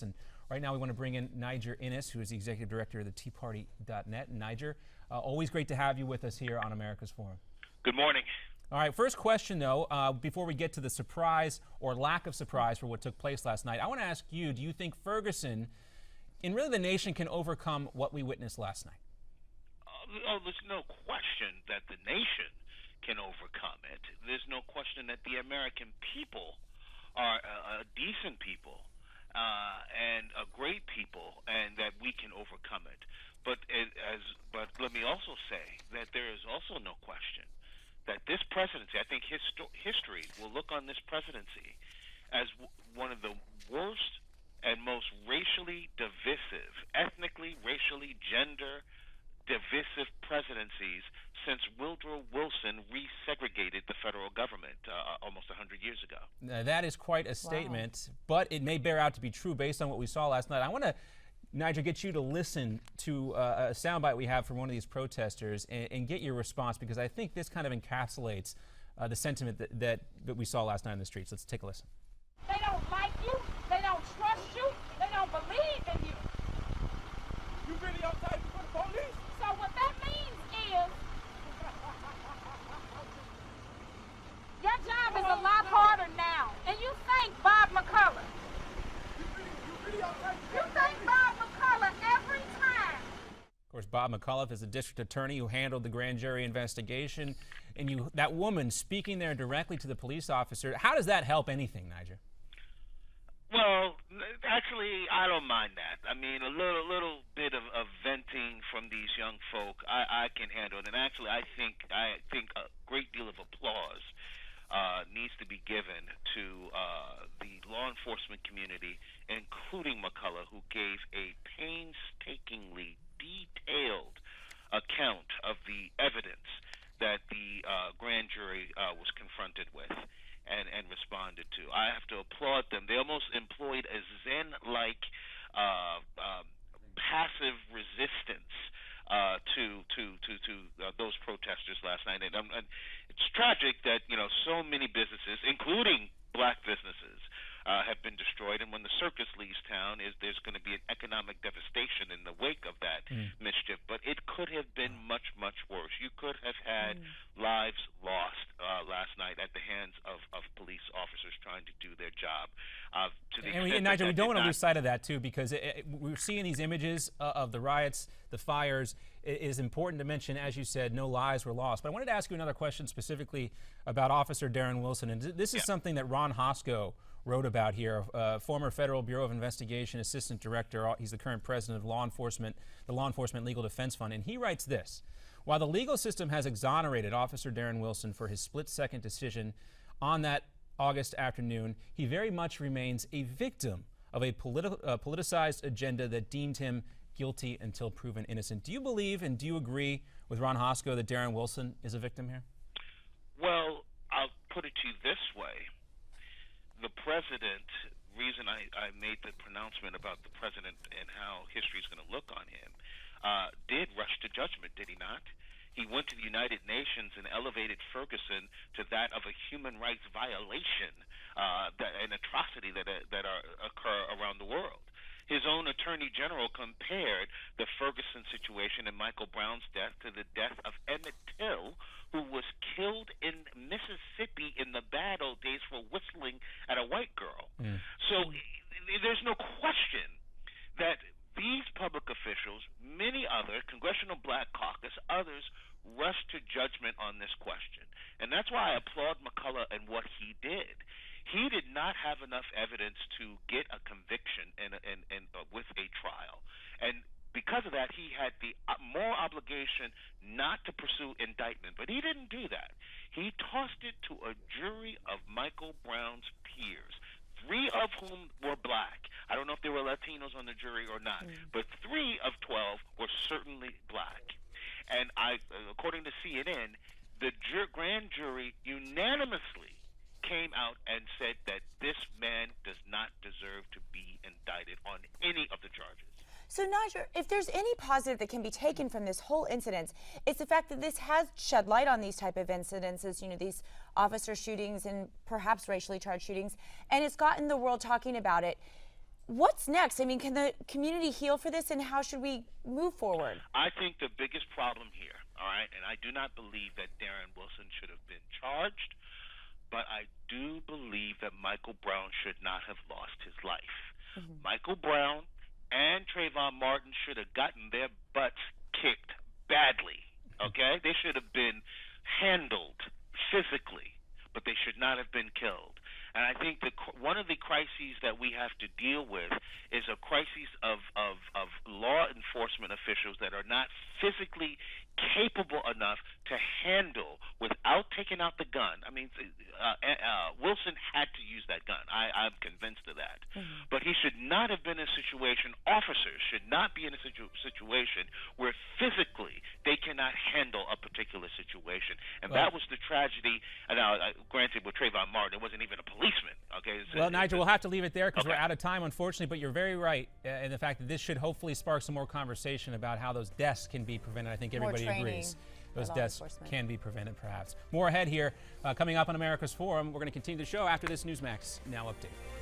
And right now we want to bring in Niger Innis, who is the executive director of the TeaParty.net. Niger, always great to have you with us here on America's Forum. Good morning. All right, first question though, before we get to the surprise or lack of surprise for what took place last night, I want to ask you, do you think Ferguson and really the nation can overcome what we witnessed last night? There's no question that the nation can overcome it. There's no question that the American people are decent people and a great people, and that we can overcome it. But let me also say that there is also no question that this presidency, I think history will look on this presidency as one of the worst and most racially divisive, ethnically, racially, gender divisive presidencies since Woodrow Wilson resegregated the federal government almost 100 years ago. Now, that is quite a statement, but it may bear out to be true based on what we saw last night. I want to, Niger, get you to listen to a soundbite we have from one of these protesters and get your response, because I think this kind of encapsulates the sentiment that we saw last night in the streets. Let's take a listen. They don't like you. They don't trust you. They don't believe in you. You really uptight for the police? So what that means is your job is a lot harder now. And you thank Bob McCullough. You really uptight? You thank Bob McCullough every time. Of course, Bob McCullough is the district attorney who handled the grand jury investigation. And that woman speaking there directly to the police officer, how does that help anything, Niger? Well, actually, I don't mind that. I mean, a little bit of venting from these young folk, I can handle it. And actually, I think a great deal of applause needs to be given to the law enforcement community, including McCullough, who gave a painstakingly detailed account of the evidence that the grand jury was confronted with and responded to. I have to applaud them. They almost employed a Zen-like passive resistance to those protesters last night. And it's tragic that so many businesses, including black businesses, have been destroyed. And when the circus leaves town, there's going to be an economic devastation in the wake of that mischief. But it could have been much, much worse. You could have had lives lost last night at the hands of police officers trying to do their job. And Nigel, we don't want to lose sight of that too, because we're seeing these images of the riots, the fires. It is important to mention, as you said, no lives were lost. But I wanted to ask you another question specifically about Officer Darren Wilson. And this is something that Ron Hosko wrote about here, former Federal Bureau of Investigation Assistant Director. He's the current president of the Law Enforcement Legal Defense Fund. And he writes this: while the legal system has exonerated Officer Darren Wilson for his split-second decision on that August afternoon, he very much remains a victim of a politicized agenda that deemed him guilty until proven innocent. Do you believe and do you agree with Ron Hosko that Darren Wilson is a victim here? Well, I'll put it to you this way. The president, reason I made the pronouncement about the president and how history is going to look on him, did rush to judgment, did he not? He went to the United Nations and elevated Ferguson to that of a human rights violation, an atrocity that occur around the world. His own attorney general compared the Ferguson situation and Michael Brown's death to the death of Emmett Till, who was killed in Mississippi in the bad old days for whistling at a white girl. So there's no question that these public officials, many other, Congressional Black Caucus, others, rushed to judgment on this question. And that's why I applaud McCullough and what he did. He did not have enough evidence to get a conviction with a trial. And because of that, he had the moral obligation not to pursue indictment. But he didn't do that. He tossed it to a jury of Michael Brown's peers, 3 of whom were black. I don't know if there were Latinos on the jury or not, but 3 of 12 were certainly black. And according to CNN, the grand jury unanimously came out and said that this man does not deserve to be indicted on any of the charges. So, Niger, if there's any positive that can be taken from this whole incident, it's the fact that this has shed light on these type of incidences, you know, these officer shootings and perhaps racially charged shootings, and it's gotten the world talking about it. What's next? I mean, can the community heal for this, and how should we move forward? I think the biggest problem here, all right, and I do not believe that Darren Wilson should have been charged, but I do believe that Michael Brown should not have lost his life. Michael Brown and Trayvon Martin should have gotten their butts kicked badly, okay? They should have been handled physically, but they should not have been killed. And I think one of the crises that we have to deal with is a crisis of law enforcement officials that are not physically capable enough to handle without taking out the gun. I mean, Wilson had to use that gun. I'm convinced of that. But he should not have been in a situation, officers should not be in a situation where physically they cannot handle a particular situation. And that was the tragedy. Now, granted, with Trayvon Martin, it wasn't even a policeman. Okay. Well, Nigel, we'll have to leave it there because we're out of time, unfortunately. But you're very right in the fact that this should hopefully spark some more conversation about how those deaths can be prevented. I think everybody agrees those deaths can be prevented, perhaps. More ahead here. Coming up on America's Forum, we're going to continue the show after this Newsmax Now update.